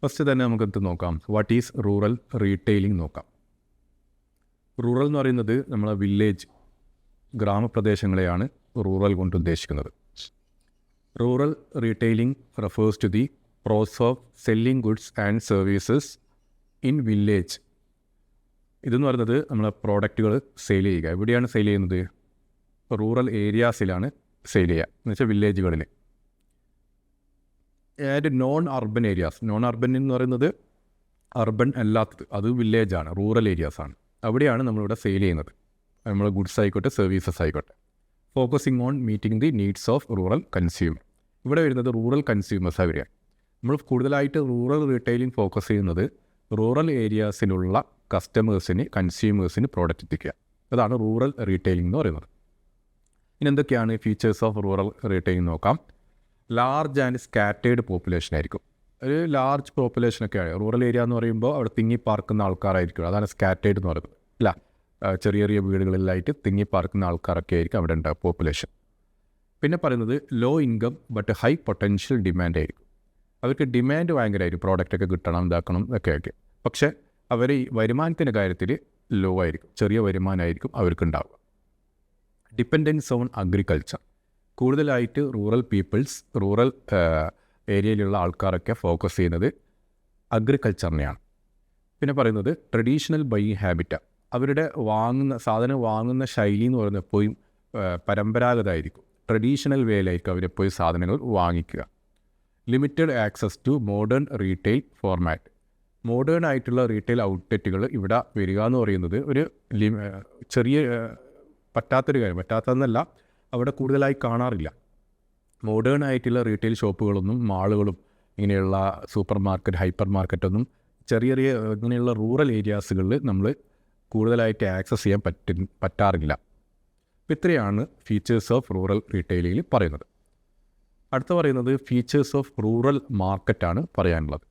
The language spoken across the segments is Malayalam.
ഫസ്റ്റ് തന്നെ നമുക്കെന്ത് നോക്കാം, വാട്ട് ഈസ് റൂറൽ റീറ്റെയിലിംഗ് നോക്കാം. റൂറൽ എന്ന് പറയുന്നത് നമ്മളെ വില്ലേജ് ഗ്രാമപ്രദേശങ്ങളെയാണ് റൂറൽ കൊണ്ട് ഉദ്ദേശിക്കുന്നത്. Rural retailing refers to the process of selling goods and services in village. ഇതെന്ന് പറയുന്നത് നമ്മളെ പ്രോഡക്റ്റുകൾ സെയിൽ ചെയ്യുക. എവിടെയാണ് സെയിൽ ചെയ്യുന്നത്? റൂറൽ ഏരിയാസിലാണ് സെയിൽ ചെയ്യുക, എന്ന് വെച്ചാൽ വില്ലേജുകളിൽ. And non urban areas, non urban എന്ന് പറയുന്നത് അർബൻ അല്ലാത്തത്, അത് വില്ലേജാണ്, റൂറൽ ഏരിയാസാണ്. അവിടെയാണ് നമ്മളിവിടെ സെയിൽ ചെയ്യുന്നത്. നമ്മൾ ഗുഡ്സ് ആയിക്കോട്ടെ സർവീസസ് ആയിക്കോട്ടെ. Focusing on meeting the needs of rural consumer. ഇവിടെ വരുന്നത് റൂറൽ കൺസ്യൂമേഴ്സാണ് വരിക. നമ്മൾ കൂടുതലായിട്ട് റൂറൽ റീറ്റെയിലിംഗ് ഫോക്കസ് ചെയ്യുന്നത് റൂറൽ ഏരിയാസിലുള്ള കസ്റ്റമേഴ്സിന്, കൺസ്യൂമേഴ്സിന് പ്രോഡക്റ്റ് എത്തിക്കുക. അതാണ് റൂറൽ റീറ്റെയിലിംഗ് എന്ന് പറയുന്നത്. ഇനി എന്തൊക്കെയാണ് ഫീച്ചേഴ്സ് ഓഫ് റൂറൽ റീറ്റെയിലിംഗ് നോക്കാം. ലാർജ് ആൻഡ് സ്കാറ്റേഡ് പോപ്പുലേഷൻ ആയിരിക്കും. ഒരു ലാർജ് പോപ്പുലേഷനൊക്കെ ആണ് റൂറൽ ഏരിയ എന്ന് പറയുമ്പോൾ. അവിടെ തിങ്ങിപ്പാർക്കുന്ന ആൾക്കാരായിരിക്കും, അതാണ് സ്കാറ്റേഡ് എന്ന് പറയുന്നത്. അല്ല, ചെറിയ ചെറിയ വീടുകളിലായിട്ട് തിങ്ങിപ്പാർക്കുന്ന ആൾക്കാരൊക്കെ ആയിരിക്കും അവിടെ ഉണ്ടാകും പോപ്പുലേഷൻ. പിന്നെ പറയുന്നത് low income but high potential demand ആയിരിക്കും. അവർക്ക് ഡിമാൻഡ് ഭയങ്കരമായിരിക്കും, പ്രോഡക്റ്റൊക്കെ കിട്ടണം, ഇതാക്കണം ഒക്കെ. പക്ഷേ അവർ ഈ വരുമാനത്തിൻ്റെ കാര്യത്തിൽ ലോ ആയിരിക്കും, ചെറിയ വരുമാനമായിരിക്കും അവർക്കുണ്ടാവുക. Dependence on agriculture. കൂടുതലായിട്ട് റൂറൽ പീപ്പിൾസ്, റൂറൽ ഏരിയയിലുള്ള ആൾക്കാരൊക്കെ ഫോക്കസ് ചെയ്യുന്നത് അഗ്രികൾച്ചറിനെയാണ്. പിന്നെ പറയുന്നത് ട്രഡീഷണൽ ബൈയിങ് ഹാബിറ്റ്. അവരുടെ സാധനം വാങ്ങുന്ന ശൈലി എന്ന് പറയുന്നത് എപ്പോഴും പരമ്പരാഗതമായിരിക്കും, ട്രഡീഷണൽ വേയിലായിരിക്കും അവരെപ്പോഴും സാധനങ്ങൾ വാങ്ങിക്കുക. Limited access to modern retail format. Modern ആയിട്ടുള്ള റീറ്റെയിൽ ഔട്ട്ലെറ്റുകൾ ഇവിടെ വരിക എന്ന് പറയുന്നത് ഒരു ചെറിയ പറ്റാത്തൊരു കാര്യം. പറ്റാത്തതെന്നല്ല, അവിടെ കൂടുതലായി കാണാറില്ല. മോഡേൺ ആയിട്ടുള്ള റീറ്റെയിൽ ഷോപ്പുകളൊന്നും, മാളുകളും ഇങ്ങനെയുള്ള സൂപ്പർ മാർക്കറ്റ്, ഹൈപ്പർ മാർക്കറ്റൊന്നും ചെറിയ ചെറിയ ഇങ്ങനെയുള്ള റൂറൽ ഏരിയാസുകളിൽ നമ്മൾ കൂടുതലായിട്ട് ആക്സസ് ചെയ്യാൻ പറ്റാറില്ല. അപ്പോൾ ഇത്രയാണ് ഫീച്ചേഴ്സ് ഓഫ് റൂറൽ റീറ്റെയിലിംഗിൽ പറയുന്നത്. അടുത്ത പറയുന്നത് ഫീച്ചേഴ്സ് ഓഫ് റൂറൽ മാർക്കറ്റാണ് പറയാനുള്ളത്.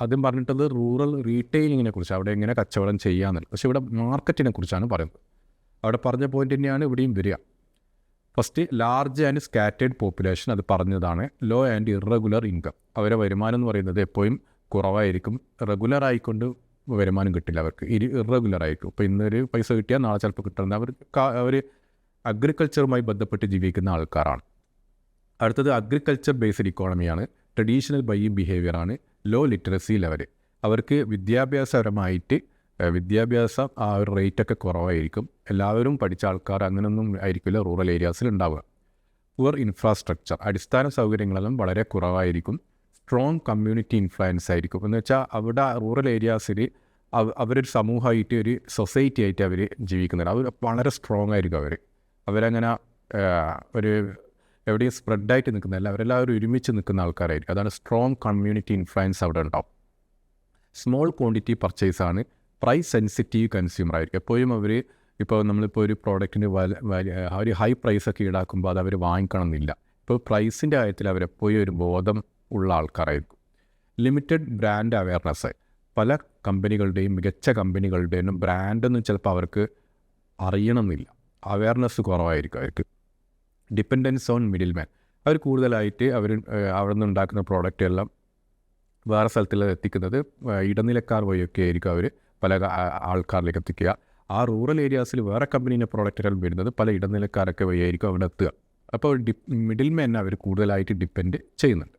ആദ്യം പറഞ്ഞിട്ടത് റൂറൽ റീറ്റെയിലിങ്ങിനെ കുറിച്ച്, അവിടെ എങ്ങനെ കച്ചവടം ചെയ്യാമെന്നുള്ളത്. പക്ഷേ ഇവിടെ മാർക്കറ്റിനെ കുറിച്ചാണ് പറയുന്നത്. അവിടെ പറഞ്ഞ പോയിൻ്റ് തന്നെയാണ് ഇവിടെയും വരിക. First, large and scattered population, അത് പറഞ്ഞതാണ്. Law and irregular income. അവരെ വരുമാനം എന്ന് പറയുന്നത് എപ്പോഴും കുറവായിരിക്കും. റെഗുലർ ആയിക്കൊണ്ട് വരുമാനം കിട്ടില്ല അവർക്ക്, ഇറഗുലർ ആയിരിക്കും. ഇപ്പോൾ ഇന്നൊരു പൈസ കിട്ടിയാൽ നാളെ ചിലപ്പോൾ കിട്ടുന്നത്. അവർ അഗ്രികൾച്ചറുമായി ബന്ധപ്പെട്ട് ജീവിക്കുന്ന ആൾക്കാരാണ്. അടുത്തത് അഗ്രികൾച്ചർ ബേസ്ഡ് ഇക്കോണമിയാണ്. ട്രഡീഷണൽ ബൈയിങ് ബിഹേവിയറാണ്. Low literacy level. അവർക്ക് വിദ്യാഭ്യാസപരമായിട്ട് വിദ്യാഭ്യാസം ആ ഒരു റേറ്റൊക്കെ കുറവായിരിക്കും. എല്ലാവരും പഠിച്ച ആൾക്കാർ അങ്ങനെയൊന്നും ആയിരിക്കില്ല റൂറൽ ഏരിയാസിൽ ഉണ്ടാവുക. Poor infrastructure. അടിസ്ഥാന സൗകര്യങ്ങളെല്ലാം വളരെ കുറവായിരിക്കും. സ്ട്രോങ് കമ്മ്യൂണിറ്റി ഇൻഫ്ലുവൻസ് ആയിരിക്കും. എന്ന് വെച്ചാൽ അവിടെ റൂറൽ ഏരിയാസിൽ അവരൊരു സമൂഹമായിട്ട്, ഒരു സൊസൈറ്റി ആയിട്ട് അവർ ജീവിക്കുന്നുണ്ട്. അവർ വളരെ സ്ട്രോങ് ആയിരിക്കും. അവരങ്ങനെ ഒരു എവിടെയും സ്പ്രെഡായിട്ട് നിൽക്കുന്നതല്ല, അവരെല്ലാവരും ഒരുമിച്ച് നിൽക്കുന്ന ആൾക്കാരായിരിക്കും. അതാണ് സ്ട്രോങ് കമ്മ്യൂണിറ്റി ഇൻഫ്ലുവൻസ് അവിടെ ഉണ്ടാവും. സ്മോൾ ക്വാണ്ടിറ്റി പർച്ചേസാണ്. പ്രൈസ് സെൻസിറ്റീവ് കൺസ്യൂമർ ആയിരിക്കും. എപ്പോഴും അവർ ഇപ്പോൾ നമ്മളിപ്പോൾ ഒരു പ്രോഡക്റ്റിന് ഒരു ഹൈ പ്രൈസൊക്കെ ഈടാക്കുമ്പോൾ അത് അവർ വാങ്ങിക്കണം എന്നില്ല. ഇപ്പോൾ പ്രൈസിൻ്റെ കാര്യത്തിൽ അവരെപ്പോഴും ഒരു ബോധം ഉള്ള ആൾക്കാരായിരിക്കും. Limited brand awareness. പല കമ്പനികളുടെയും, മികച്ച കമ്പനികളുടെയും ബ്രാൻഡൊന്നും ചിലപ്പോൾ അവർക്ക് അറിയണമെന്നില്ല, അവയർനെസ് കുറവായിരിക്കും അവർക്ക്. Dependence on middle man. അവർ കൂടുതലായിട്ട് അവിടെ നിന്ന് ഉണ്ടാക്കുന്ന പ്രോഡക്റ്റ് എല്ലാം വേറെ സ്ഥലത്തിൽ എത്തിക്കുന്നത് ഇടനിലക്കാർ വഴിയൊക്കെ ആയിരിക്കും അവർ പല ആൾക്കാരിലേക്ക് എത്തിക്കുക. ആ റൂറൽ ഏരിയാസിൽ വേറെ കമ്പനീൻ്റെ പ്രോഡക്റ്റുകൾ വരുന്നത് പല ഇടനിലക്കാരൊക്കെ വഴിയായിരിക്കും അവിടെ എത്തുക. അപ്പോൾ മിഡിൽ മാൻ അവർ കൂടുതലായിട്ട് ഡിപ്പെൻഡ് ചെയ്യുന്നുണ്ട്.